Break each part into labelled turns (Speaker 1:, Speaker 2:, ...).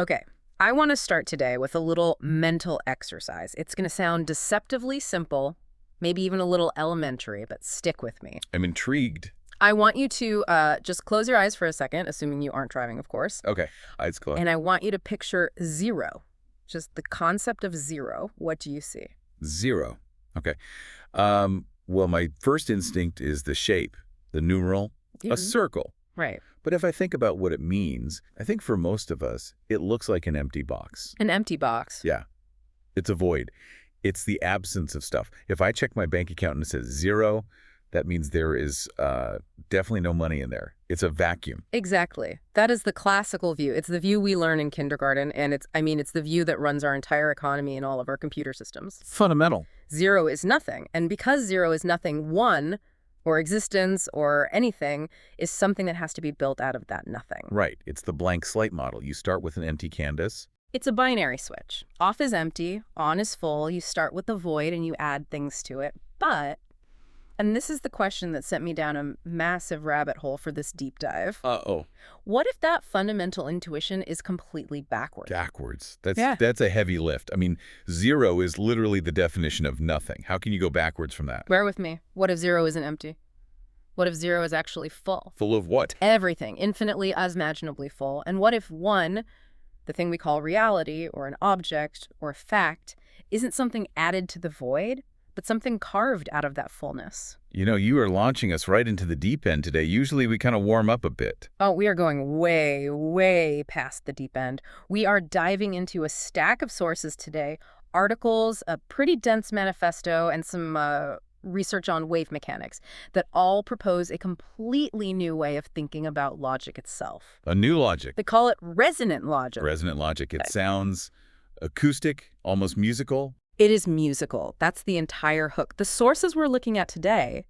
Speaker 1: Okay, I want to start today with a little mental exercise. It's going to sound deceptively simple, maybe even a little elementary, but stick with me.
Speaker 2: I'm intrigued.
Speaker 1: I want you to just close your eyes for a second, assuming you aren't driving, of course.
Speaker 2: Okay, eyes closed.
Speaker 1: And I want you to picture zero, just the concept of zero. What do you see?
Speaker 2: Zero. Okay. Well, my first instinct is the shape, the numeral, a circle.
Speaker 1: Right.
Speaker 2: But if I think about what it means, I think for most of us, it looks like an empty box.
Speaker 1: An empty box.
Speaker 2: Yeah. It's a void. It's the absence of stuff. If I check my bank account and it says zero, that means there is definitely no money in there. It's a vacuum.
Speaker 1: Exactly. That is the classical view. It's the view we learn in kindergarten, and it's the view that runs our entire economy and all of our computer systems.
Speaker 2: Fundamental.
Speaker 1: Zero is nothing. And because zero is nothing, one, or existence, or anything, is something that has to be built out of that nothing.
Speaker 2: Right. It's the blank slate model. You start with an empty canvas.
Speaker 1: It's a binary switch. Off is empty, on is full. You start with the void and you add things to it. But, and this is the question that sent me down a massive rabbit hole for this deep dive.
Speaker 2: Uh-oh.
Speaker 1: What if that fundamental intuition is completely backwards?
Speaker 2: Backwards. That's a heavy lift. I mean, zero is literally the definition of nothing. How can you go backwards from that?
Speaker 1: Bear with me. What if zero isn't empty? What if zero is actually full?
Speaker 2: Full of what?
Speaker 1: Everything, infinitely, unimaginably full. And what if one, the thing we call reality, or an object, or a fact, isn't something added to the void, but something carved out of that fullness?
Speaker 2: You know, you are launching us right into the deep end today. Usually we kind of warm up a bit.
Speaker 1: Oh, we are going way, way past the deep end. We are diving into a stack of sources today, articles, a pretty dense manifesto, and some research on wave mechanics that all propose a completely new way of thinking about logic itself.
Speaker 2: A new logic.
Speaker 1: They call it resonant logic.
Speaker 2: Resonant logic. It sounds acoustic, almost musical.
Speaker 1: It is musical. That's the entire hook. The sources we're looking at today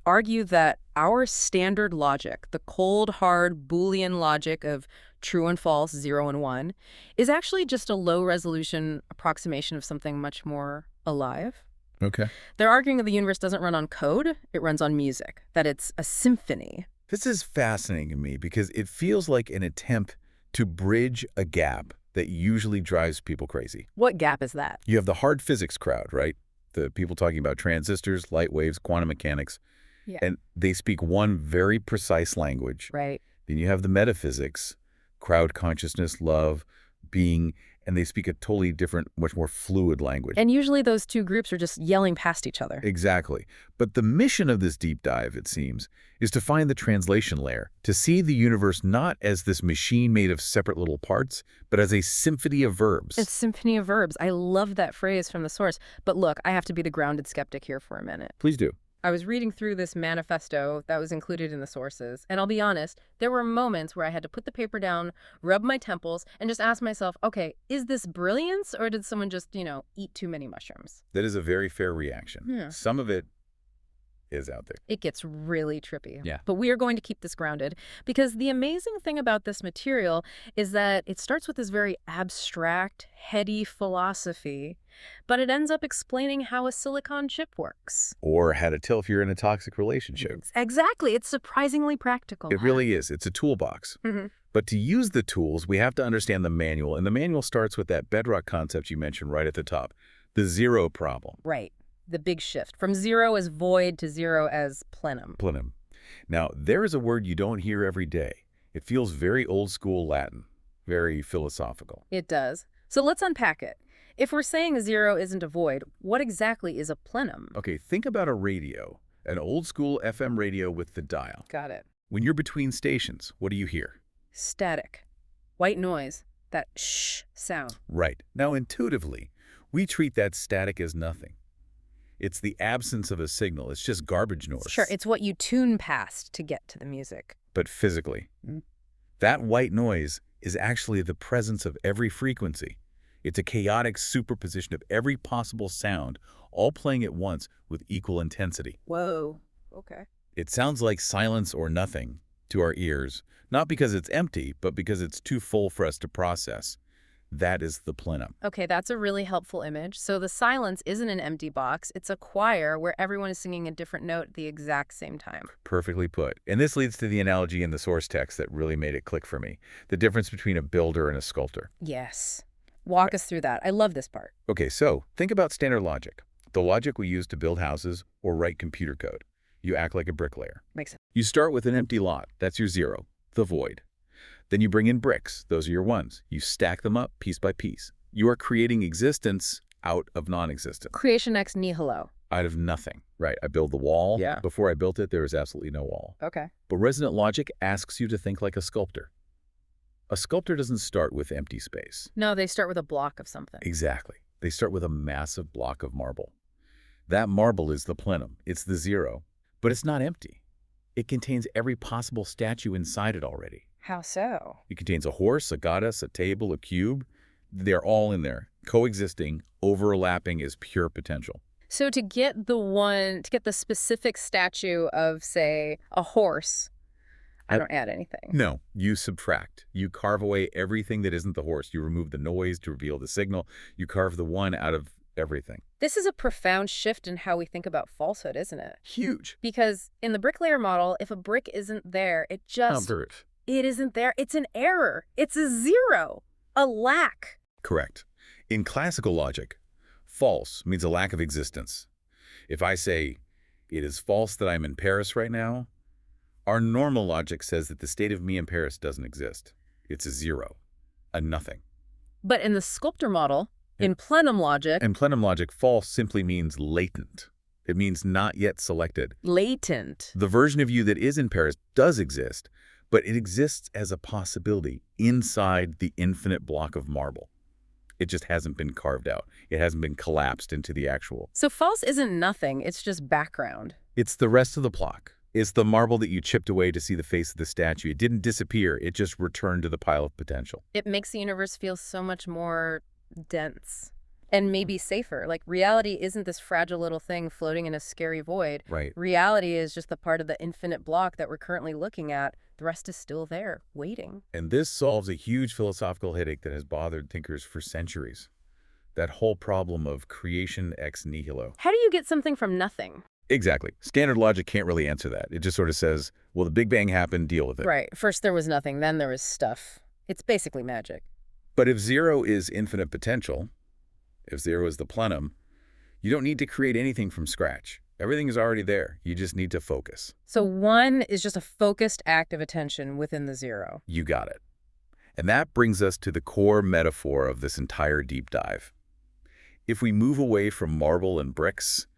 Speaker 1: argue that our standard logic, the cold, hard Boolean logic of true and false, 0 and 1, is actually just a low-resolution approximation of something much more alive.
Speaker 2: Okay.
Speaker 1: They're arguing that the universe doesn't run on code, it runs on music, that it's a symphony.
Speaker 2: This is fascinating to me because it feels like an attempt to bridge a gap that usually drives people crazy.
Speaker 1: What gap is that?
Speaker 2: You have the hard physics crowd, right? The people talking about transistors, light waves, quantum mechanics.
Speaker 1: Yeah.
Speaker 2: And they speak one very precise language.
Speaker 1: Right.
Speaker 2: Then you have the metaphysics, crowd consciousness, love, being, and they speak a totally different, much more fluid language.
Speaker 1: And usually those two groups are just yelling past each other.
Speaker 2: Exactly. But the mission of this deep dive, it seems, is to find the translation layer, to see the universe not as this machine made of separate little parts, but as a symphony of verbs.
Speaker 1: It's symphony of verbs. I love that phrase from the source. But look, I have to be the grounded skeptic here for a minute.
Speaker 2: Please do.
Speaker 1: I was reading through this manifesto that was included in the sources, and I'll be honest, there were moments where I had to put the paper down, rub my temples, and just ask myself, okay, is this brilliance, or did someone just, eat too many mushrooms?
Speaker 2: That is a very fair reaction.
Speaker 1: Yeah.
Speaker 2: Some of it is out there.
Speaker 1: It gets really trippy.
Speaker 2: Yeah.
Speaker 1: But we are going to keep this grounded because the amazing thing about this material is that it starts with this very abstract, heady philosophy, but it ends up explaining how a silicon chip works.
Speaker 2: Or how to tell if you're in a toxic relationship.
Speaker 1: Exactly. It's surprisingly practical.
Speaker 2: It really is. It's a toolbox.
Speaker 1: Mm-hmm.
Speaker 2: But to use the tools, we have to understand the manual. And the manual starts with that bedrock concept you mentioned right at the top, the zero problem.
Speaker 1: Right. The big shift from zero as void to zero as plenum.
Speaker 2: Plenum. Now, there is a word you don't hear every day. It feels very old school Latin, very philosophical.
Speaker 1: It does. So let's unpack it. If we're saying zero isn't a void, what exactly is a plenum?
Speaker 2: Okay, think about a radio, an old school FM radio with the dial.
Speaker 1: Got it.
Speaker 2: When you're between stations, what do you hear?
Speaker 1: Static. White noise. That shh sound.
Speaker 2: Right. Now, intuitively, we treat that static as nothing. It's the absence of a signal. It's just garbage noise.
Speaker 1: Sure, it's what you tune past to get to the music.
Speaker 2: But physically, that white noise is actually the presence of every frequency. It's a chaotic superposition of every possible sound, all playing at once with equal intensity.
Speaker 1: Whoa. Okay.
Speaker 2: It sounds like silence or nothing to our ears, not because it's empty, but because it's too full for us to process. That is the plenum.
Speaker 1: Okay, that's a really helpful image. So the silence isn't an empty box. It's a choir where everyone is singing a different note at the exact same time.
Speaker 2: Perfectly put. And this leads to the analogy in the source text that really made it click for me. The difference between a builder and a sculptor.
Speaker 1: Yes. Walk us through that. I love this part.
Speaker 2: Okay, so think about standard logic. The logic we use to build houses or write computer code. You act like a bricklayer.
Speaker 1: Makes sense.
Speaker 2: You start with an empty lot. That's your zero, the void. Then you bring in bricks. Those are your ones. You stack them up piece by piece. You are creating existence out of non-existence.
Speaker 1: Creation ex nihilo.
Speaker 2: Out of nothing. Right. I build the wall.
Speaker 1: Yeah.
Speaker 2: Before I built it, there was absolutely no wall.
Speaker 1: Okay.
Speaker 2: But resonant logic asks you to think like a sculptor. A sculptor doesn't start with empty space.
Speaker 1: No, they start with a block of something.
Speaker 2: Exactly. They start with a massive block of marble. That marble is the plenum. It's the zero. But it's not empty. It contains every possible statue inside it already.
Speaker 1: How so?
Speaker 2: It contains a horse, a goddess, a table, a cube. They're all in there, coexisting, overlapping as pure potential.
Speaker 1: So to get the specific statue of, say, a horse, I don't add anything.
Speaker 2: No, you subtract. You carve away everything that isn't the horse. You remove the noise to reveal the signal. You carve the one out of everything.
Speaker 1: This is a profound shift in how we think about falsehood, isn't it?
Speaker 2: Huge.
Speaker 1: Because in the bricklayer model, if a brick isn't there, it isn't there. It's an error. It's a zero, a lack.
Speaker 2: Correct. In classical logic, false means a lack of existence. If I say, it is false that I'm in Paris right now, our normal logic says that the state of me in Paris doesn't exist. It's a zero, a nothing.
Speaker 1: But in the sculptor model, in Plenum logic...
Speaker 2: In Plenum logic, false simply means latent. It means not yet selected.
Speaker 1: Latent.
Speaker 2: The version of you that is in Paris does exist, but it exists as a possibility inside the infinite block of marble. It just hasn't been carved out. It hasn't been collapsed into the actual.
Speaker 1: So false isn't nothing. It's just background.
Speaker 2: It's the rest of the block. It's the marble that you chipped away to see the face of the statue. It didn't disappear. It just returned to the pile of potential.
Speaker 1: It makes the universe feel so much more dense and maybe safer. Like reality isn't this fragile little thing floating in a scary void.
Speaker 2: Right.
Speaker 1: Reality is just the part of the infinite block that we're currently looking at. The rest is still there, waiting.
Speaker 2: And this solves a huge philosophical headache that has bothered thinkers for centuries. That whole problem of creation ex nihilo.
Speaker 1: How do you get something from nothing?
Speaker 2: Exactly. Standard logic can't really answer that. It just sort of says, well, the Big Bang happened, deal with it.
Speaker 1: Right. First there was nothing, then there was stuff. It's basically magic.
Speaker 2: But if zero is infinite potential, if zero is the plenum, you don't need to create anything from scratch. Everything is already there. You just need to focus.
Speaker 1: So one is just a focused act of attention within the zero.
Speaker 2: You got it. And that brings us to the core metaphor of this entire deep dive. If we move away from marble and bricks,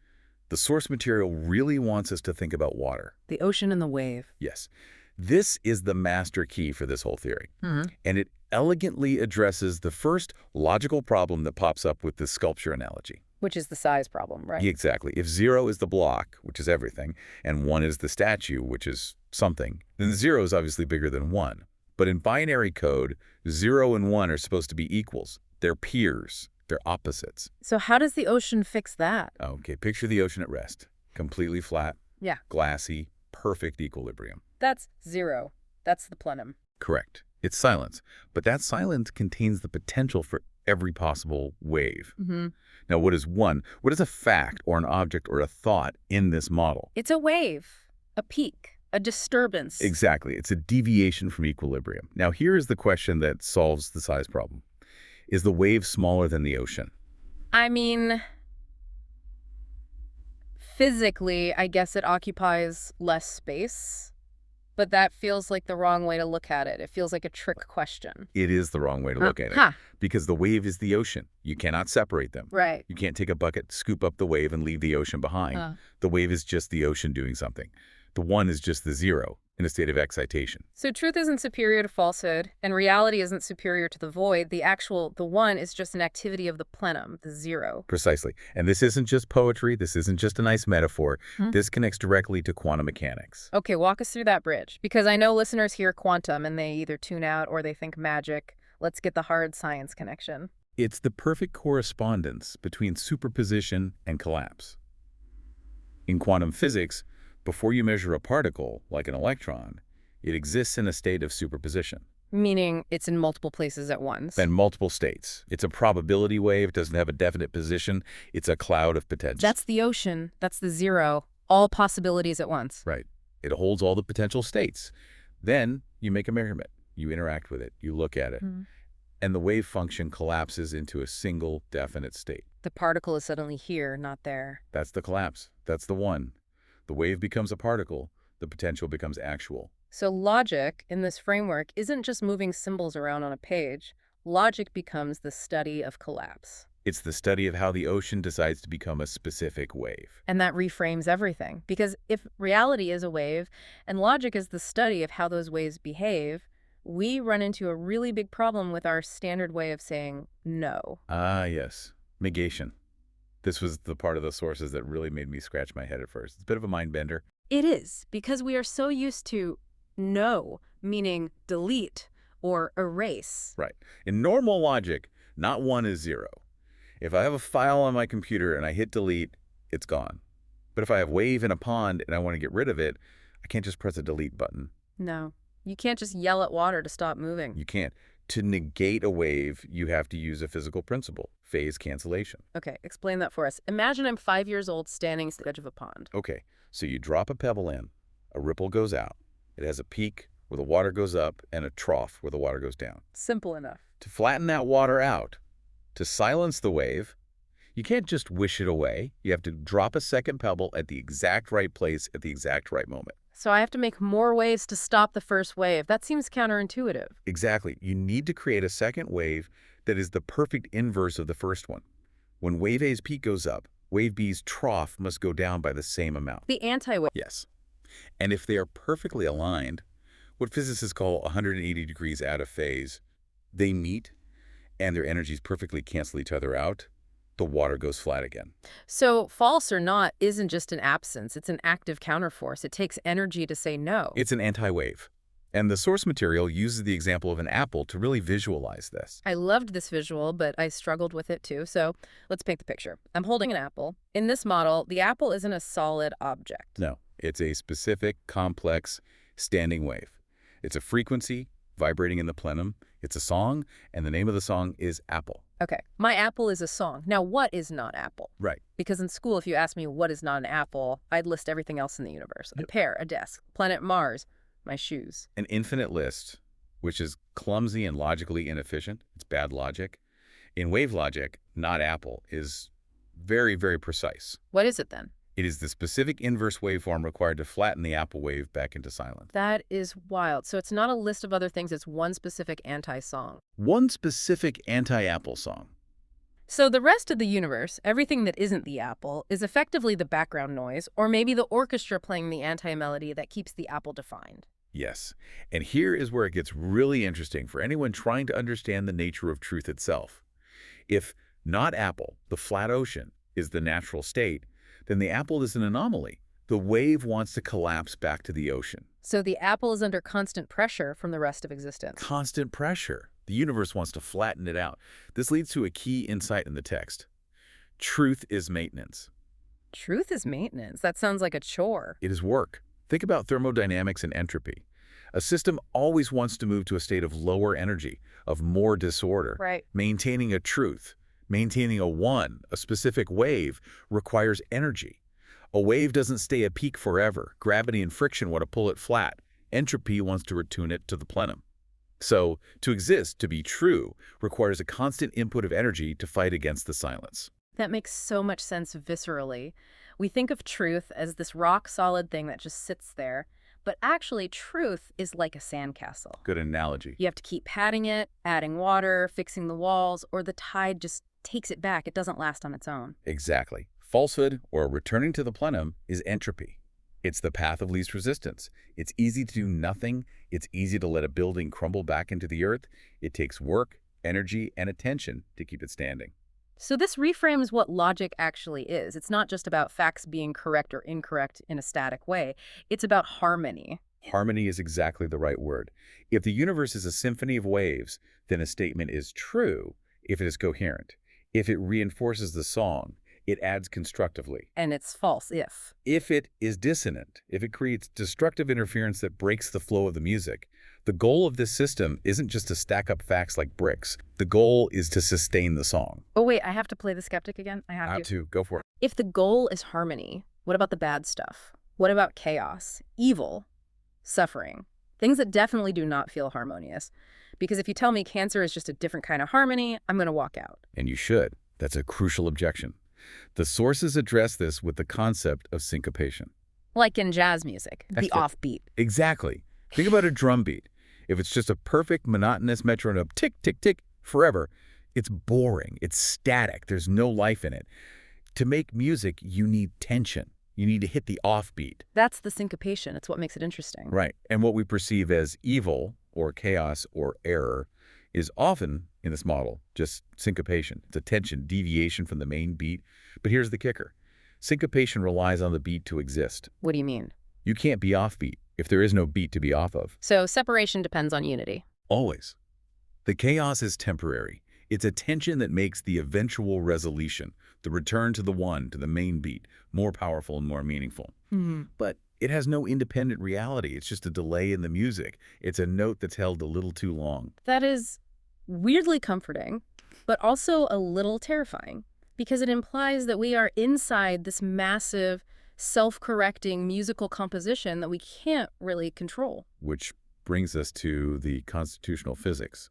Speaker 2: the source material really wants us to think about water.
Speaker 1: The ocean and the wave.
Speaker 2: Yes. This is the master key for this whole theory. And it elegantly addresses the first logical problem that pops up with this sculpture analogy.
Speaker 1: Which is the size problem, right?
Speaker 2: Exactly. If zero is the block, which is everything, and one is the statue, which is something, then zero is obviously bigger than one. But in binary code, 0 and 1 are supposed to be equals. They're peers. They're opposites.
Speaker 1: So how does the ocean fix that?
Speaker 2: Okay, picture the ocean at rest. Completely flat,
Speaker 1: Yeah.
Speaker 2: glassy, perfect equilibrium.
Speaker 1: That's 0. That's the plenum.
Speaker 2: Correct. It's silence. But that silence contains the potential for every possible wave. Now, what is one? What is a fact or an object or a thought in this model?
Speaker 1: It's a wave, a peak, a disturbance.
Speaker 2: Exactly. It's a deviation from equilibrium. Now, here is the question that solves the size problem. Is the wave smaller than the ocean?
Speaker 1: I mean, physically, I guess it occupies less space, but that feels like the wrong way to look at it. It feels like a trick question.
Speaker 2: It is the wrong way to look at it. Because the wave is the ocean. You cannot separate them.
Speaker 1: Right.
Speaker 2: You can't take a bucket, scoop up the wave, and leave the ocean behind. The wave is just the ocean doing something. The one is just the zero in a state of excitation.
Speaker 1: So truth isn't superior to falsehood, and reality isn't superior to the void. The one is just an activity of the plenum, the zero.
Speaker 2: Precisely. And this isn't just poetry. This isn't just a nice metaphor. This connects directly to quantum mechanics.
Speaker 1: Okay, walk us through that bridge. Because I know listeners hear quantum and they either tune out or they think magic. Let's get the hard science connection.
Speaker 2: It's the perfect correspondence between superposition and collapse. In quantum physics, before you measure a particle, like an electron, it exists in a state of superposition.
Speaker 1: Meaning it's in multiple places at once.
Speaker 2: Then multiple states. It's a probability wave, doesn't have a definite position. It's a cloud of potential.
Speaker 1: That's the ocean. That's the zero. All possibilities at once.
Speaker 2: Right. It holds all the potential states. Then you make a measurement. You interact with it. You look at it. And the wave function collapses into a single definite state.
Speaker 1: The particle is suddenly here, not there.
Speaker 2: That's the collapse. That's the one. The wave becomes a particle. The potential becomes actual.
Speaker 1: So logic in this framework isn't just moving symbols around on a page. Logic becomes the study of collapse.
Speaker 2: It's the study of how the ocean decides to become a specific wave.
Speaker 1: And that reframes everything. Because if reality is a wave and logic is the study of how those waves behave, we run into a really big problem with our standard way of saying no.
Speaker 2: Ah, yes. Negation. This was the part of the sources that really made me scratch my head at first. It's a bit of a mind bender.
Speaker 1: It is, because we are so used to no, meaning delete or erase.
Speaker 2: Right. In normal logic, not 1 is 0. If I have a file on my computer and I hit delete, it's gone. But if I have wave in a pond and I want to get rid of it, I can't just press a delete button.
Speaker 1: No. You can't just yell at water to stop moving.
Speaker 2: You can't. To negate a wave, you have to use a physical principle, phase cancellation.
Speaker 1: Okay, explain that for us. Imagine I'm 5 years old standing at the edge of a pond.
Speaker 2: Okay, so you drop a pebble in, a ripple goes out. It has a peak where the water goes up and a trough where the water goes down.
Speaker 1: Simple enough.
Speaker 2: To flatten that water out, to silence the wave, you can't just wish it away. You have to drop a second pebble at the exact right place at the exact right moment.
Speaker 1: So I have to make more waves to stop the first wave. That seems counterintuitive.
Speaker 2: Exactly. You need to create a second wave that is the perfect inverse of the first one. When wave A's peak goes up, wave B's trough must go down by the same amount.
Speaker 1: The anti-wave.
Speaker 2: Yes. And if they are perfectly aligned, what physicists call 180 degrees out of phase, they meet and their energies perfectly cancel each other out, the water goes flat again.
Speaker 1: So false or not isn't just an absence. It's an active counterforce. It takes energy to say no.
Speaker 2: It's an anti-wave. And the source material uses the example of an apple to really visualize this.
Speaker 1: I loved this visual, but I struggled with it too. So let's paint the picture. I'm holding an apple. In this model, the apple isn't a solid object.
Speaker 2: No, it's a specific, complex, standing wave. It's a frequency vibrating in the plenum. It's a song, and the name of the song is Apple.
Speaker 1: Okay, my apple is a song. Now, what is not apple?
Speaker 2: Right.
Speaker 1: Because in school, if you asked me what is not an apple, I'd list everything else in the universe. A pear, a desk, planet Mars, my shoes.
Speaker 2: An infinite list, which is clumsy and logically inefficient. It's bad logic. In wave logic, not apple is very, very precise.
Speaker 1: What is it then?
Speaker 2: It is the specific inverse waveform required to flatten the apple wave back into silence.
Speaker 1: That is wild. So it's not a list of other things. It's one specific anti-song.
Speaker 2: One specific anti-apple song.
Speaker 1: So the rest of the universe, everything that isn't the apple, is effectively the background noise, or maybe the orchestra playing the anti-melody that keeps the apple defined.
Speaker 2: Yes. And here is where it gets really interesting for anyone trying to understand the nature of truth itself. If not apple, the flat ocean, is the natural state, then the apple is an anomaly. The wave wants to collapse back to the ocean.
Speaker 1: So the apple is under constant pressure from the rest of existence.
Speaker 2: Constant pressure. The universe wants to flatten it out. This leads to a key insight in the text. Truth is maintenance.
Speaker 1: Truth is maintenance. That sounds like a chore.
Speaker 2: It is work. Think about thermodynamics and entropy. A system always wants to move to a state of lower energy, of more disorder.
Speaker 1: Right.
Speaker 2: Maintaining a truth, maintaining a one, a specific wave, requires energy. A wave doesn't stay a peak forever. Gravity and friction want to pull it flat. Entropy wants to return it to the plenum. So, to exist, to be true, requires a constant input of energy to fight against the silence.
Speaker 1: That makes so much sense viscerally. We think of truth as this rock-solid thing that just sits there, but actually truth is like a sandcastle.
Speaker 2: Good analogy.
Speaker 1: You have to keep patting it, adding water, fixing the walls, or the tide just takes it back. It doesn't last on its own.
Speaker 2: Exactly. Falsehood, or returning to the plenum, is entropy. It's the path of least resistance. It's easy to do nothing. It's easy to let a building crumble back into the earth. It takes work, energy, and attention to keep it standing.
Speaker 1: So this reframes what logic actually is. It's not just about facts being correct or incorrect in a static way. It's about harmony.
Speaker 2: Harmony is exactly the right word. If the universe is a symphony of waves, then a statement is true if it is coherent. If it reinforces the song, it adds constructively.
Speaker 1: And it's false
Speaker 2: If it is dissonant, if it creates destructive interference that breaks the flow of the music, the The goal of this system isn't just to stack up facts like bricks. The goal is to sustain the song.
Speaker 1: Oh, wait, I have to play the skeptic again? I have to.
Speaker 2: Go for it.
Speaker 1: If the goal is harmony, what about the bad stuff? What about chaos, evil, suffering? Things that definitely do not feel harmonious. Because if you tell me cancer is just a different kind of harmony, I'm going to walk out.
Speaker 2: And you should. That's a crucial objection. The sources address this with the concept of syncopation.
Speaker 1: Like in jazz music, the
Speaker 2: That's it.
Speaker 1: offbeat.
Speaker 2: Exactly. Think about a drum beat. If it's just a perfect monotonous metronome, tick, tick, tick, forever, it's boring. It's static. There's no life in it. To make music, you need tension. You need to hit the offbeat.
Speaker 1: That's the syncopation. It's what makes it interesting.
Speaker 2: Right. And what we perceive as evil or chaos or error is often, in this model, just syncopation. It's a tension, deviation from the main beat. But here's the kicker. Syncopation relies on the beat to exist.
Speaker 1: What do you mean?
Speaker 2: You can't be offbeat if there is no beat to be off of.
Speaker 1: So separation depends on unity.
Speaker 2: Always. The chaos is temporary. It's a tension that makes the eventual resolution, the return to the one, to the main beat, more powerful and more meaningful. But it has no independent reality. It's just a delay in the music. It's a note that's held a little too long.
Speaker 1: That is weirdly comforting, but also a little terrifying, because it implies that we are inside this massive, self-correcting musical composition that we can't really control.
Speaker 2: Which brings us to the constitutional physics,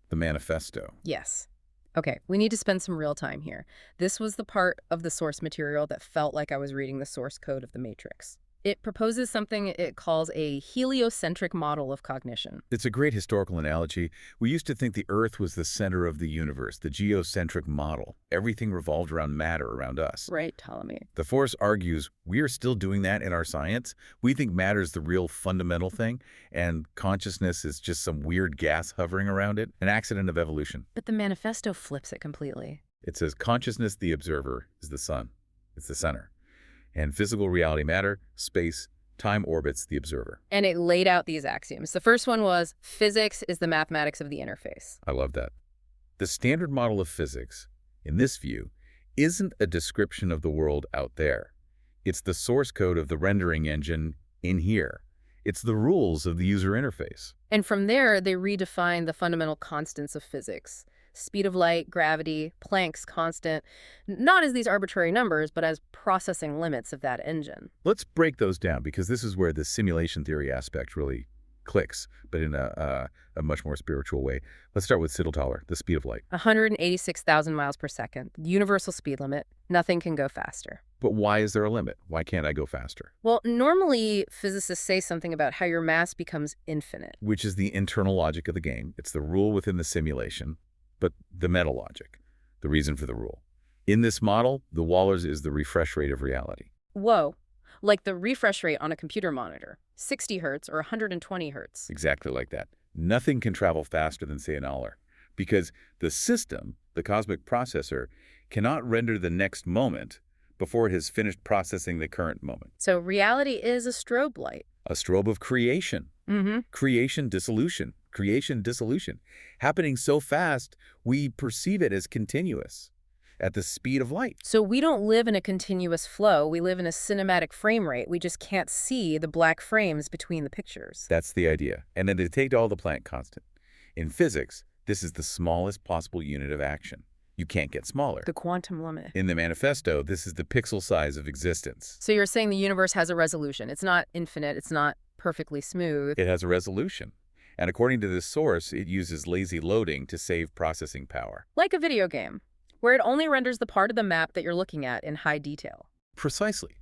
Speaker 2: the manifesto.
Speaker 1: Yes. Okay, we need to spend some real time here. This was the part of the source material that felt like I was reading the source code of the Matrix. It proposes something it calls a heliocentric model of cognition.
Speaker 2: It's a great historical analogy. We used to think the Earth was the center of the universe, the geocentric model. Everything revolved around matter around us.
Speaker 1: Right, Ptolemy.
Speaker 2: The force argues we are still doing that in our science. We think matter is the real fundamental thing, and consciousness is just some weird gas hovering around it, an accident of evolution.
Speaker 1: But the manifesto flips it completely.
Speaker 2: It says consciousness, the observer, is the sun. It's the center. And physical reality, matter, space, time orbits the observer.
Speaker 1: And it laid out these axioms. The first one was physics is the mathematics of the interface.
Speaker 2: I love that. The standard model of physics, in this view, isn't a description of the world out there. It's the source code of the rendering engine in here. It's the rules of the user interface.
Speaker 1: And from there, they redefine the fundamental constants of physics. Speed of light, gravity, Planck's constant, not as these arbitrary numbers, but as processing limits of that engine.
Speaker 2: Let's break those down, because this is where the simulation theory aspect really clicks, but in a much more spiritual way. Let's start with Siddle-Thaler, the speed of light.
Speaker 1: 186,000 miles per second, universal speed limit. Nothing can go faster.
Speaker 2: But why is there a limit? Why can't I go faster?
Speaker 1: Well, normally physicists say something about how your mass becomes infinite.
Speaker 2: Which is the internal logic of the game. It's the rule within the simulation. But the meta logic, the reason for the rule. In this model, the Wallers is the refresh rate of reality.
Speaker 1: Whoa, like the refresh rate on a computer monitor, 60 hertz or 120 hertz.
Speaker 2: Exactly like that. Nothing can travel faster than, say, an hour, because the system, the cosmic processor, cannot render the next moment before it has finished processing the current moment.
Speaker 1: So reality is a strobe light.
Speaker 2: A strobe of creation. Creation, dissolution. Creation, dissolution. Happening so fast, we perceive it as continuous at the speed of light.
Speaker 1: So we don't live in a continuous flow. We live in a cinematic frame rate. We just can't see the black frames between the pictures.
Speaker 2: That's the idea. And then to take all the Planck constant. In physics, this is the smallest possible unit of action. You can't get smaller.
Speaker 1: The quantum limit.
Speaker 2: In the manifesto, this is the pixel size of existence.
Speaker 1: So you're saying the universe has a resolution. It's not infinite. It's not perfectly smooth.
Speaker 2: It has a resolution. And according to this source, it uses lazy loading to save processing power.
Speaker 1: Like a video game, where it only renders the part of the map that you're looking at in high detail.
Speaker 2: Precisely.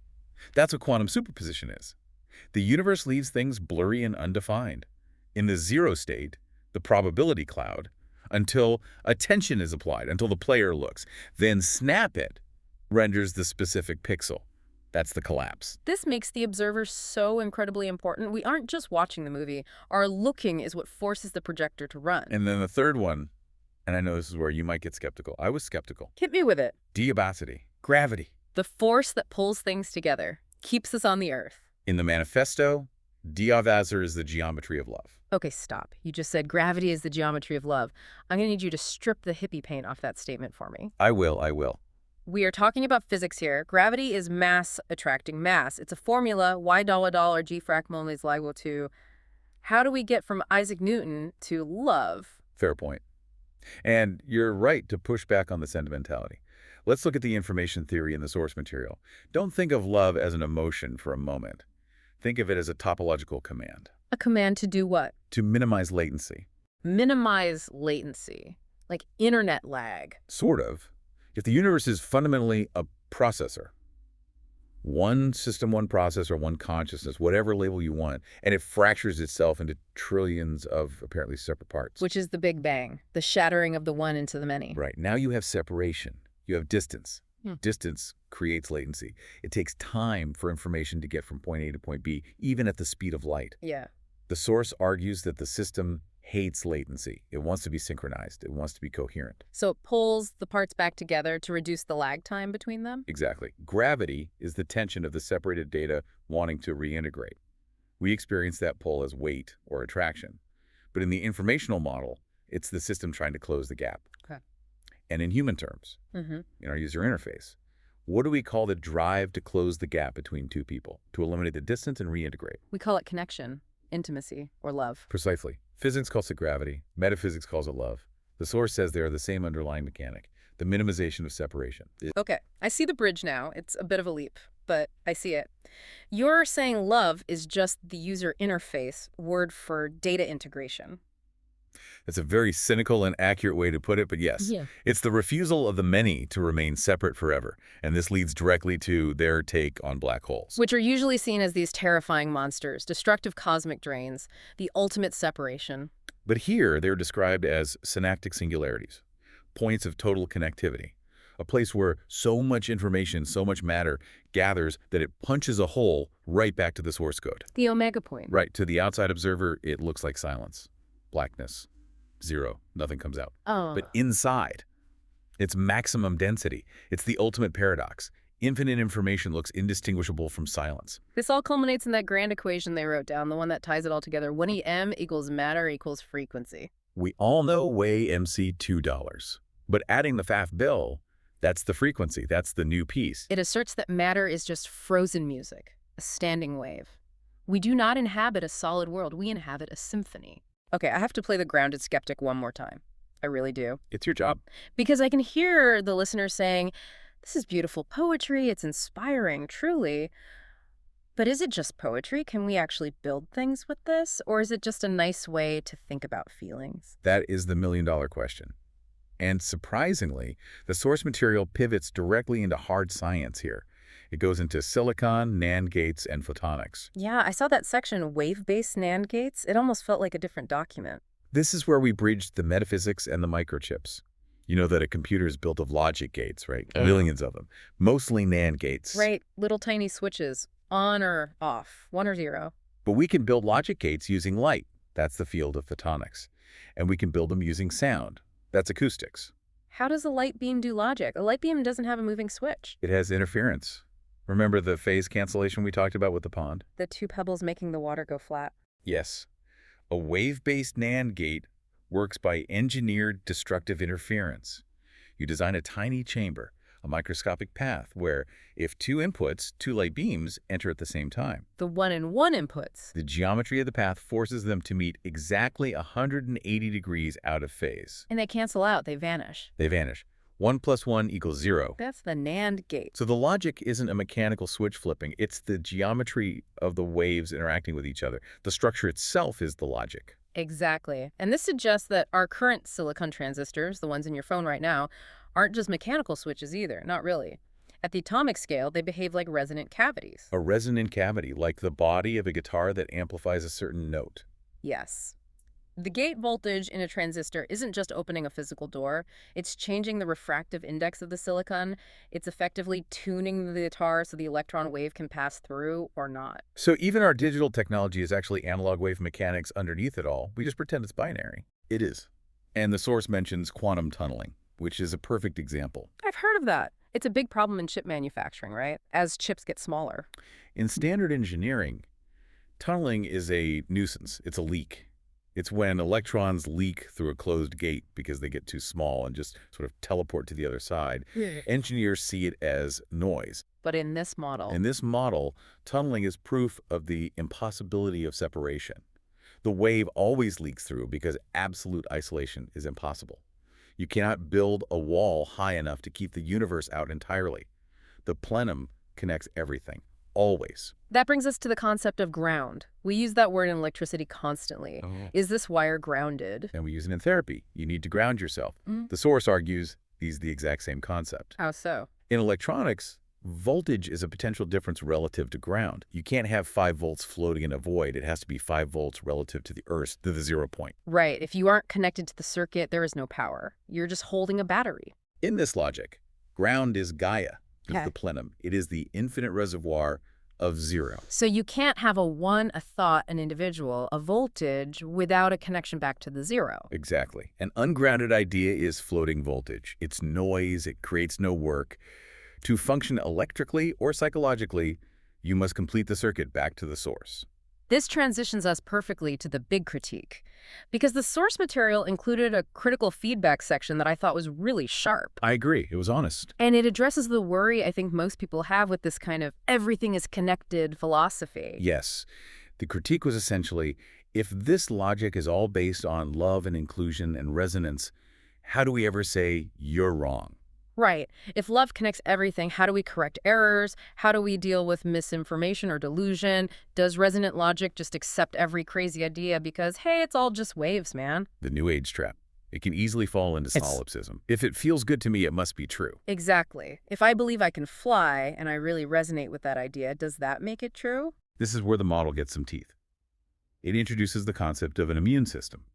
Speaker 2: That's what quantum superposition is. The universe leaves things blurry and undefined. In the zero state, the probability cloud, until attention is applied, until the player looks. Then snap it renders the specific pixel. That's the collapse.
Speaker 1: This makes the observer so incredibly important. We aren't just watching the movie. Our looking is what forces the projector to run.
Speaker 2: And then the third one, and I know this is where you might get skeptical. I was skeptical.
Speaker 1: Hit me with it.
Speaker 2: Diabasity. Gravity.
Speaker 1: The force that pulls things together, keeps us on the earth.
Speaker 2: In the manifesto, Diavaser is the geometry of love.
Speaker 1: Okay, stop. You just said gravity is the geometry of love. I'm going to need you to strip the hippie paint off that statement for me.
Speaker 2: I will.
Speaker 1: We are talking about physics here. Gravity is mass attracting mass. It's a formula, y dollar dollar g frac mole is liable to... How do we get from Isaac Newton to love?
Speaker 2: Fair point. And you're right to push back on the sentimentality. Let's look at the information theory in the source material. Don't think of love as an emotion for a moment. Think of it as a topological command.
Speaker 1: A command to do what?
Speaker 2: To minimize latency.
Speaker 1: Minimize latency, like internet lag.
Speaker 2: Sort of. If the universe is fundamentally a processor, one system, one processor, one consciousness, whatever label you want, and it fractures itself into trillions of apparently separate parts.
Speaker 1: Which is the Big Bang, the shattering of the one into the many.
Speaker 2: Right. Now you have separation. You have distance.
Speaker 1: Hmm.
Speaker 2: Distance creates latency. It takes time for information to get from point A to point B, even at the speed of light.
Speaker 1: Yeah.
Speaker 2: The source argues that the system hates latency. It wants to be synchronized. It wants to be coherent.
Speaker 1: So it pulls the parts back together to reduce the lag time between them?
Speaker 2: Exactly. Gravity is the tension of the separated data wanting to reintegrate. We experience that pull as weight or attraction. But in the informational model, it's the system trying to close the gap.
Speaker 1: Okay.
Speaker 2: And in human terms, in our user interface, what do we call the drive to close the gap between two people, to eliminate the distance and reintegrate?
Speaker 1: We call it connection, intimacy, or love.
Speaker 2: Precisely. Physics calls it gravity. Metaphysics calls it love. The source says they are the same underlying mechanic, the minimization of separation.
Speaker 1: Okay, I see the bridge now. It's a bit of a leap, but I see it. You're saying love is just the user interface word for data integration.
Speaker 2: That's a very cynical and accurate way to put it, but yes.
Speaker 1: Yeah.
Speaker 2: It's the refusal of the many to remain separate forever, and this leads directly to their take on black holes.
Speaker 1: Which are usually seen as these terrifying monsters, destructive cosmic drains, the ultimate separation.
Speaker 2: But here, they're described as synaptic singularities, points of total connectivity, a place where so much information, so much matter gathers that it punches a hole right back to the source code.
Speaker 1: The omega point.
Speaker 2: Right. To the outside observer, it looks like silence, blackness, zero, nothing comes out.
Speaker 1: Oh.
Speaker 2: But inside, it's maximum density. It's the ultimate paradox. Infinite information looks indistinguishable from silence.
Speaker 1: This all culminates in that grand equation they wrote down, the one that ties it all together. 1em equals matter equals frequency.
Speaker 2: We all know weigh MC $2. But adding the FAF bill, that's the frequency. That's the new piece.
Speaker 1: It asserts that matter is just frozen music, a standing wave. We do not inhabit a solid world. We inhabit a symphony. Okay, I have to play the grounded skeptic one more time. I really do.
Speaker 2: It's your job.
Speaker 1: Because I can hear the listeners saying, this is beautiful poetry, it's inspiring, truly. But is it just poetry? Can we actually build things with this? Or is it just a nice way to think about feelings?
Speaker 2: That is the million-dollar question. And surprisingly, the source material pivots directly into hard science here. It goes into silicon, NAND gates, and photonics.
Speaker 1: Yeah, I saw that section, wave-based NAND gates. It almost felt like a different document.
Speaker 2: This is where we bridged the metaphysics and the microchips. You know that a computer is built of logic gates, right? Millions of them. Mostly NAND gates.
Speaker 1: Right, little tiny switches, on or off, 1 or 0.
Speaker 2: But we can build logic gates using light. That's the field of photonics. And we can build them using sound. That's acoustics.
Speaker 1: How does a light beam do logic? A light beam doesn't have a moving switch.
Speaker 2: It has interference. Remember the phase cancellation we talked about with the pond?
Speaker 1: The 2 pebbles making the water go flat.
Speaker 2: Yes. A wave-based NAND gate works by engineered destructive interference. You design a tiny chamber, a microscopic path, where if 2 inputs, 2 light beams, enter at the same time.
Speaker 1: The 1-in-1 inputs.
Speaker 2: The geometry of the path forces them to meet exactly 180 degrees out of phase.
Speaker 1: And they cancel out, they vanish.
Speaker 2: They vanish. 1 + 1 = 0.
Speaker 1: That's the NAND gate.
Speaker 2: So the logic isn't a mechanical switch flipping. It's the geometry of the waves interacting with each other. The structure itself is the logic.
Speaker 1: Exactly. And this suggests that our current silicon transistors, the ones in your phone right now, aren't just mechanical switches either. Not really. At the atomic scale, they behave like resonant cavities.
Speaker 2: A resonant cavity, like the body of a guitar that amplifies a certain note.
Speaker 1: Yes. The gate voltage in a transistor isn't just opening a physical door. It's changing the refractive index of the silicon. It's effectively tuning the guitar so the electron wave can pass through or not.
Speaker 2: So even our digital technology is actually analog wave mechanics underneath it all. We just pretend it's binary. It is. And the source mentions quantum tunneling, which is a perfect example.
Speaker 1: I've heard of that. It's a big problem in chip manufacturing, right? As chips get smaller.
Speaker 2: In standard engineering, tunneling is a nuisance. It's a leak. It's when electrons leak through a closed gate because they get too small and just sort of teleport to the other side. Engineers see it as noise.
Speaker 1: But in this model,
Speaker 2: In this model, tunneling is proof of the impossibility of separation. The wave always leaks through because absolute isolation is impossible. You cannot build a wall high enough to keep the universe out entirely. The plenum connects everything, always.
Speaker 1: That brings us to the concept of ground. We use that word in electricity constantly.
Speaker 2: Oh.
Speaker 1: Is this wire grounded?
Speaker 2: And we use it in therapy. You need to ground yourself.
Speaker 1: Mm.
Speaker 2: The source argues these are the exact same concept.
Speaker 1: How so?
Speaker 2: In electronics, voltage is a potential difference relative to ground. You can't have 5 volts floating in a void. It has to be 5 volts relative to the Earth, to the 0 point.
Speaker 1: Right. If you aren't connected to the circuit, there is no power. You're just holding a battery.
Speaker 2: In this logic, ground is Gaia, is
Speaker 1: Okay.
Speaker 2: the plenum. It is the infinite reservoir of 0.
Speaker 1: So you can't have a thought, an individual, a voltage without a connection back to the 0.
Speaker 2: Exactly. An ungrounded idea is floating voltage. It's noise. It creates no work. To function electrically or psychologically, you must complete the circuit back to the source.
Speaker 1: This transitions us perfectly to the big critique, because the source material included a critical feedback section that I thought was really sharp.
Speaker 2: I agree. It was honest.
Speaker 1: And it addresses the worry I think most people have with this kind of everything is connected philosophy.
Speaker 2: Yes. The critique was essentially, if this logic is all based on love and inclusion and resonance, how do we ever say you're wrong?
Speaker 1: Right. If love connects everything, how do we correct errors? How do we deal with misinformation or delusion? Does resonant logic just accept every crazy idea because, hey, it's all just waves, man?
Speaker 2: The New Age trap. It can easily fall into solipsism. If it feels good to me, it must be true.
Speaker 1: Exactly. If I believe I can fly and I really resonate with that idea, does that make it true?
Speaker 2: This is where the model gets some teeth. It introduces the concept of an immune system.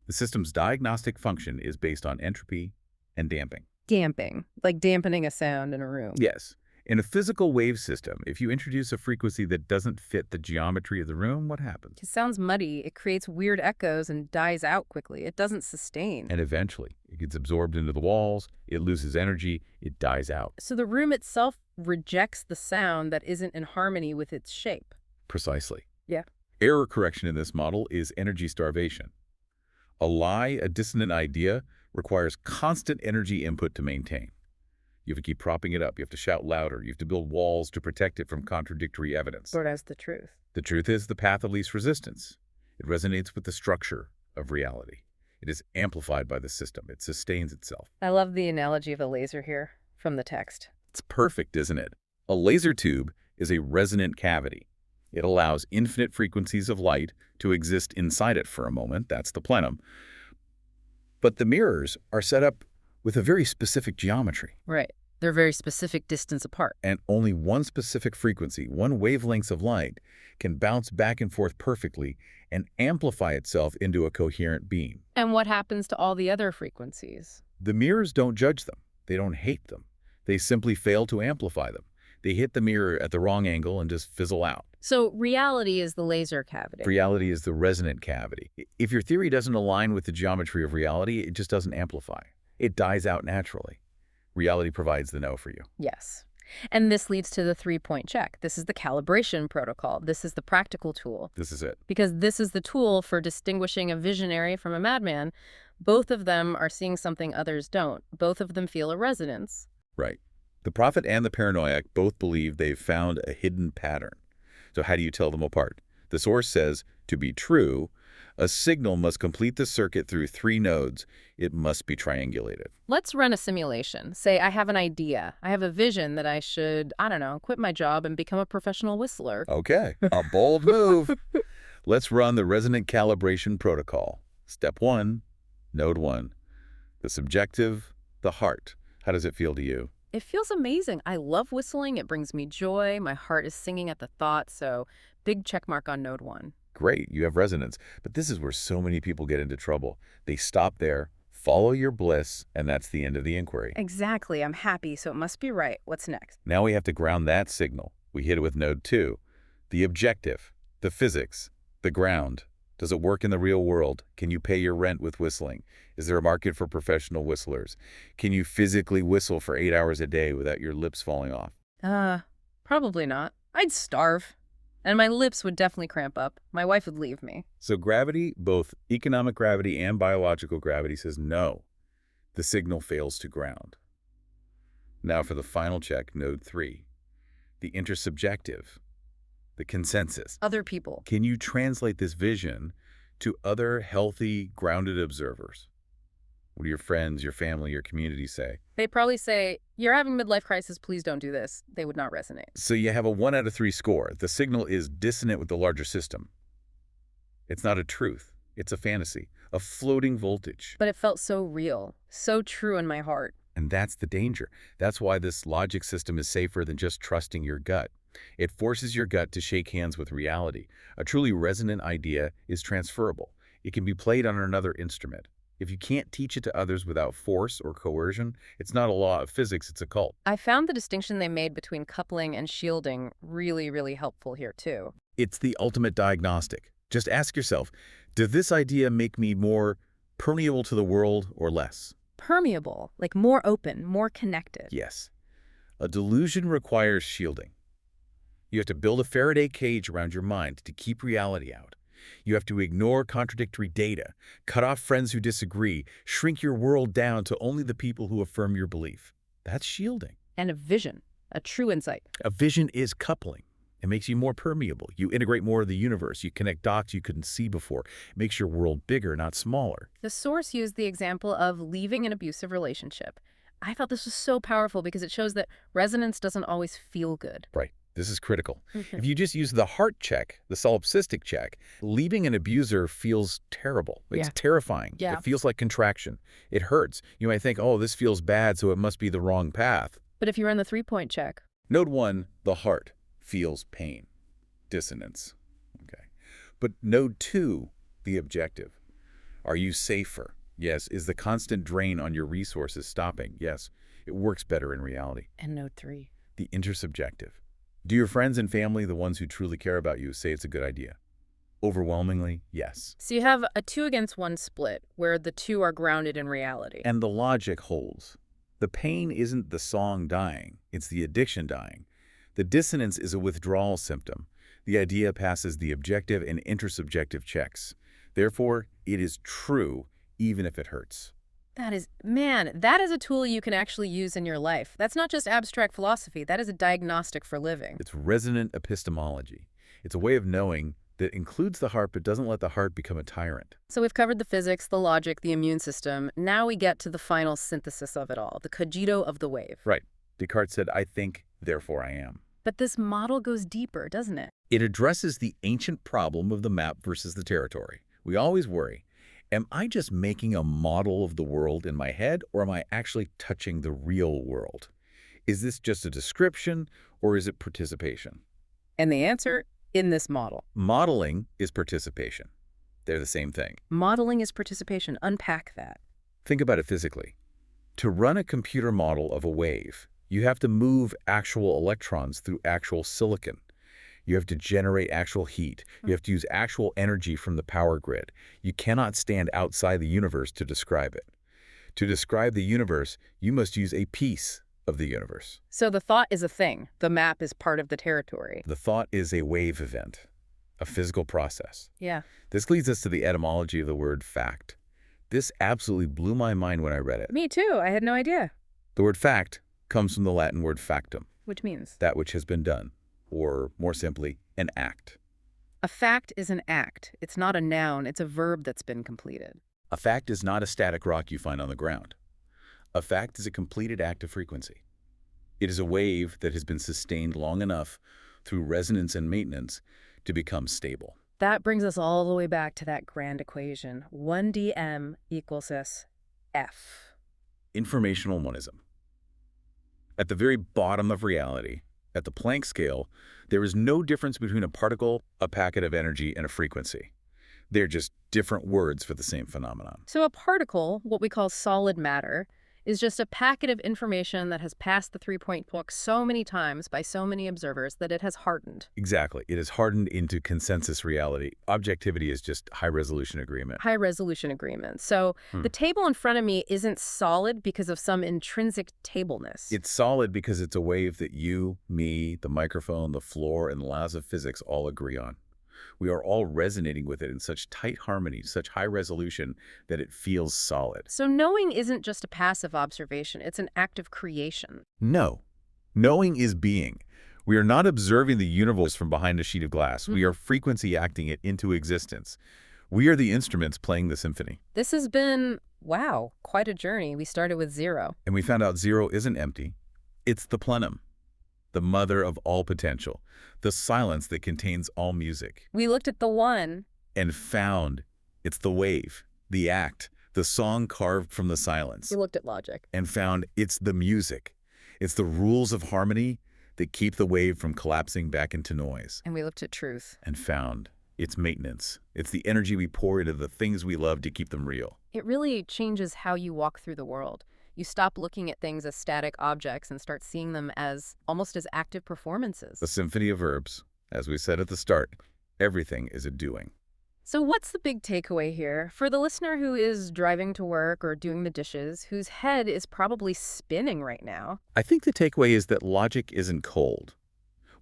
Speaker 2: The system's diagnostic function is based on entropy and damping.
Speaker 1: Damping, like dampening a sound in a room.
Speaker 2: Yes. In a physical wave system, if you introduce a frequency that doesn't fit the geometry of the room, what happens?
Speaker 1: It sounds muddy, it creates weird echoes and dies out quickly. It doesn't sustain.
Speaker 2: And eventually, it gets absorbed into the walls, it loses energy, it dies out.
Speaker 1: So the room itself rejects the sound that isn't in harmony with its shape.
Speaker 2: Precisely.
Speaker 1: Yeah.
Speaker 2: Error correction in this model is energy starvation. A lie, a dissonant idea, requires constant energy input to maintain. You have to keep propping it up. You have to shout louder. You have to build walls to protect it from contradictory evidence.
Speaker 1: But as the truth.
Speaker 2: The truth is the path of least resistance. It resonates with the structure of reality. It is amplified by the system. It sustains itself.
Speaker 1: I love the analogy of a laser here from the text.
Speaker 2: It's perfect, isn't it? A laser tube is a resonant cavity. It allows infinite frequencies of light to exist inside it for a moment. That's the plenum. But the mirrors are set up with a very specific geometry.
Speaker 1: Right. They're very specific distance apart.
Speaker 2: And only one specific frequency, one wavelength of light, can bounce back and forth perfectly and amplify itself into a coherent beam.
Speaker 1: And what happens to all the other frequencies?
Speaker 2: The mirrors don't judge them. They don't hate them. They simply fail to amplify them. They hit the mirror at the wrong angle and just fizzle out.
Speaker 1: So reality is the laser cavity.
Speaker 2: Reality is the resonant cavity. If your theory doesn't align with the geometry of reality, it just doesn't amplify. It dies out naturally. Reality provides the no for you.
Speaker 1: Yes. And this leads to the 3-point check. This is the calibration protocol. This is the practical tool.
Speaker 2: This is it.
Speaker 1: Because this is the tool for distinguishing a visionary from a madman. Both of them are seeing something others don't. Both of them feel a resonance.
Speaker 2: Right. The prophet and the paranoiac both believe they've found a hidden pattern. So how do you tell them apart? The source says, to be true, a signal must complete the circuit through 3 nodes. It must be triangulated.
Speaker 1: Let's run a simulation. Say I have an idea. I have a vision that I should, I don't know, quit my job and become a professional whistler.
Speaker 2: Okay, a bold move. Let's run the resonant calibration protocol. Step 1, node 1. The subjective, the heart. How does it feel to you?
Speaker 1: It feels amazing. I love whistling. It brings me joy. My heart is singing at the thought, so big check mark on node 1.
Speaker 2: Great, you have resonance. But this is where so many people get into trouble. They stop there, follow your bliss, and that's the end of the inquiry.
Speaker 1: Exactly. I'm happy, so it must be right. What's next?
Speaker 2: Now we have to ground that signal. We hit it with node 2. The objective, the physics, the ground. Does it work in the real world? Can you pay your rent with whistling? Is there a market for professional whistlers? Can you physically whistle for 8 hours a day without your lips falling off?
Speaker 1: Probably not. I'd starve. And my lips would definitely cramp up. My wife would leave me.
Speaker 2: So gravity, both economic gravity and biological gravity, says no. The signal fails to ground. Now for the final check, node 3. The intersubjective, the consensus.
Speaker 1: Other people.
Speaker 2: Can you translate this vision to other healthy, grounded observers? What do your friends, your family, your community say?
Speaker 1: They probably say, "You're having midlife crisis, please don't do this." They would not resonate.
Speaker 2: So you have a 1 out of 3 score. The signal is dissonant with the larger system. It's not a truth. It's a fantasy, a floating voltage.
Speaker 1: But it felt so real, so true in my heart.
Speaker 2: And that's the danger. That's why this logic system is safer than just trusting your gut. It forces your gut to shake hands with reality. A truly resonant idea is transferable. It can be played on another instrument. If you can't teach it to others without force or coercion, it's not a law of physics, it's a cult.
Speaker 1: I found the distinction they made between coupling and shielding really, really helpful here, too.
Speaker 2: It's the ultimate diagnostic. Just ask yourself, does this idea make me more permeable to the world or less?
Speaker 1: Permeable, like more open, more connected.
Speaker 2: Yes. A delusion requires shielding. You have to build a Faraday cage around your mind to keep reality out. You have to ignore contradictory data, cut off friends who disagree, shrink your world down to only the people who affirm your belief. That's shielding.
Speaker 1: And a vision, a true insight.
Speaker 2: A vision is coupling. It makes you more permeable. You integrate more of the universe. You connect dots you couldn't see before. It makes your world bigger, not smaller.
Speaker 1: The source used the example of leaving an abusive relationship. I thought this was so powerful because it shows that resonance doesn't always feel good.
Speaker 2: Right. This is critical. If you just use the heart check, the solipsistic check, leaving an abuser feels terrible. It's terrifying.
Speaker 1: Yeah.
Speaker 2: It feels like contraction. It hurts. You might think, oh, this feels bad, so it must be the wrong path.
Speaker 1: But if you run the 3-point check.
Speaker 2: Node 1, the heart, feels pain, dissonance. Okay. But node 2, the objective. Are you safer? Yes. Is the constant drain on your resources stopping? Yes. It works better in reality.
Speaker 1: And node 3.
Speaker 2: The intersubjective. Do your friends and family, the ones who truly care about you, say it's a good idea? Overwhelmingly, yes.
Speaker 1: So you have a 2-against-1 split where the two are grounded in reality.
Speaker 2: And the logic holds. The pain isn't the song dying, it's the addiction dying. The dissonance is a withdrawal symptom. The idea passes the objective and intersubjective checks. Therefore, it is true even if it hurts.
Speaker 1: That is a tool you can actually use in your life. That's not just abstract philosophy. That is a diagnostic for living.
Speaker 2: It's resonant epistemology. It's a way of knowing that includes the heart but doesn't let the heart become a tyrant.
Speaker 1: So we've covered the physics, the logic, the immune system. Now we get to the final synthesis of it all, the cogito of the wave.
Speaker 2: Right. Descartes said, I think, therefore I am.
Speaker 1: But this model goes deeper, doesn't it?
Speaker 2: It addresses the ancient problem of the map versus the territory. We always worry, am I just making a model of the world in my head, or am I actually touching the real world? Is this just a description, or is it participation?
Speaker 1: And the answer, in this model.
Speaker 2: Modeling is participation. They're the same thing.
Speaker 1: Modeling is participation. Unpack that.
Speaker 2: Think about it physically. To run a computer model of a wave, you have to move actual electrons through actual silicon. You have to generate actual heat. You have to use actual energy from the power grid. You cannot stand outside the universe to describe it. To describe the universe, you must use a piece of the universe.
Speaker 1: So the thought is a thing. The map is part of the territory.
Speaker 2: The thought is a wave event, a physical process.
Speaker 1: Yeah.
Speaker 2: This leads us to the etymology of the word fact. This absolutely blew my mind when I read it.
Speaker 1: Me too. I had no idea.
Speaker 2: The word fact comes from the Latin word factum.
Speaker 1: Which means?
Speaker 2: That which has been done. Or, more simply, an act.
Speaker 1: A fact is an act. It's not a noun. It's a verb that's been completed.
Speaker 2: A fact is not a static rock you find on the ground. A fact is a completed act of frequency. It is a wave that has been sustained long enough through resonance and maintenance to become stable.
Speaker 1: That brings us all the way back to that grand equation. 1dm equals SF.
Speaker 2: Informational monism. At the very bottom of reality, at the Planck scale, there is no difference between a particle, a packet of energy, and a frequency. They're just different words for the same phenomenon.
Speaker 1: So a particle, what we call solid matter, is just a packet of information that has passed the 3-point book so many times by so many observers that it has hardened.
Speaker 2: Exactly. It is hardened into consensus reality. Objectivity is just high-resolution agreement.
Speaker 1: High-resolution agreement. So the table in front of me isn't solid because of some intrinsic tableness.
Speaker 2: It's solid because it's a wave that you, me, the microphone, the floor, and the laws of physics all agree on. We are all resonating with it in such tight harmony, such high resolution, that it feels solid.
Speaker 1: So knowing isn't just a passive observation, it's an act of creation.
Speaker 2: No. Knowing is being. We are not observing the universe from behind a sheet of glass. We are frequency acting it into existence. We are the instruments playing the symphony.
Speaker 1: This has been, wow, quite a journey. We started with zero.
Speaker 2: And we found out zero isn't empty. It's the plenum, the mother of all potential, the silence that contains all music.
Speaker 1: We looked at the one.
Speaker 2: And found it's the wave, the act, the song carved from the silence.
Speaker 1: We looked at logic.
Speaker 2: And found it's the music. It's the rules of harmony that keep the wave from collapsing back into noise.
Speaker 1: And we looked at truth.
Speaker 2: And found it's maintenance. It's the energy we pour into the things we love to keep them real.
Speaker 1: It really changes how you walk through the world. You stop looking at things as static objects and start seeing them as almost as active performances.
Speaker 2: The symphony of verbs, as we said at the start, everything is a doing.
Speaker 1: So what's the big takeaway here? For the listener who is driving to work or doing the dishes, whose head is probably spinning right now.
Speaker 2: I think the takeaway is that logic isn't cold.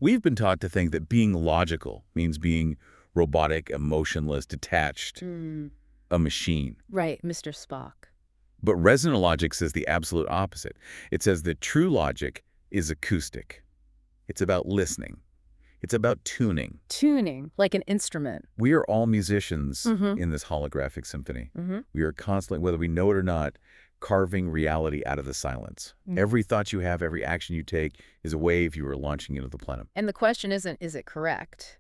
Speaker 2: We've been taught to think that being logical means being robotic, emotionless, detached, a machine.
Speaker 1: Right, Mr. Spock.
Speaker 2: But resonant logic says the absolute opposite. It says that true logic is acoustic. It's about listening. It's about tuning.
Speaker 1: Tuning, like an instrument.
Speaker 2: We are all musicians in this holographic symphony. We are constantly, whether we know it or not, carving reality out of the silence. Every thought you have, every action you take is a wave you are launching into the plenum.
Speaker 1: And the question isn't, is it correct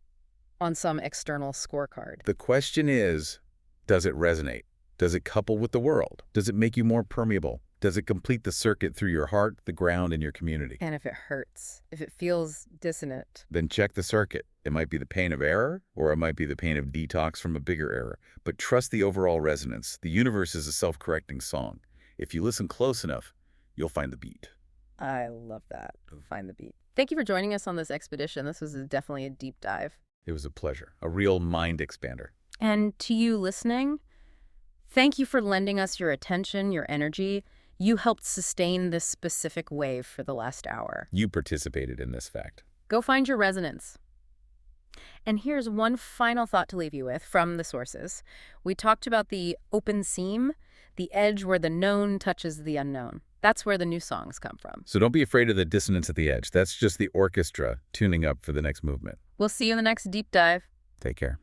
Speaker 1: on some external scorecard?
Speaker 2: The question is, does it resonate? Does it couple with the world? Does it make you more permeable? Does it complete the circuit through your heart, the ground, and your community?
Speaker 1: And if it hurts, if it feels dissonant,
Speaker 2: then check the circuit. It might be the pain of error, or it might be the pain of detox from a bigger error. But trust the overall resonance. The universe is a self-correcting song. If you listen close enough, you'll find the beat.
Speaker 1: I love that. Find the beat. Thank you for joining us on this expedition. This was definitely a deep dive.
Speaker 2: It was a pleasure. A real mind expander.
Speaker 1: And to you listening, thank you for lending us your attention, your energy. You helped sustain this specific wave for the last hour.
Speaker 2: You participated in this fact.
Speaker 1: Go find your resonance. And here's one final thought to leave you with from the sources. We talked about the open seam, the edge where the known touches the unknown. That's where the new songs come from.
Speaker 2: So don't be afraid of the dissonance at the edge. That's just the orchestra tuning up for the next movement.
Speaker 1: We'll see you in the next deep dive.
Speaker 2: Take care.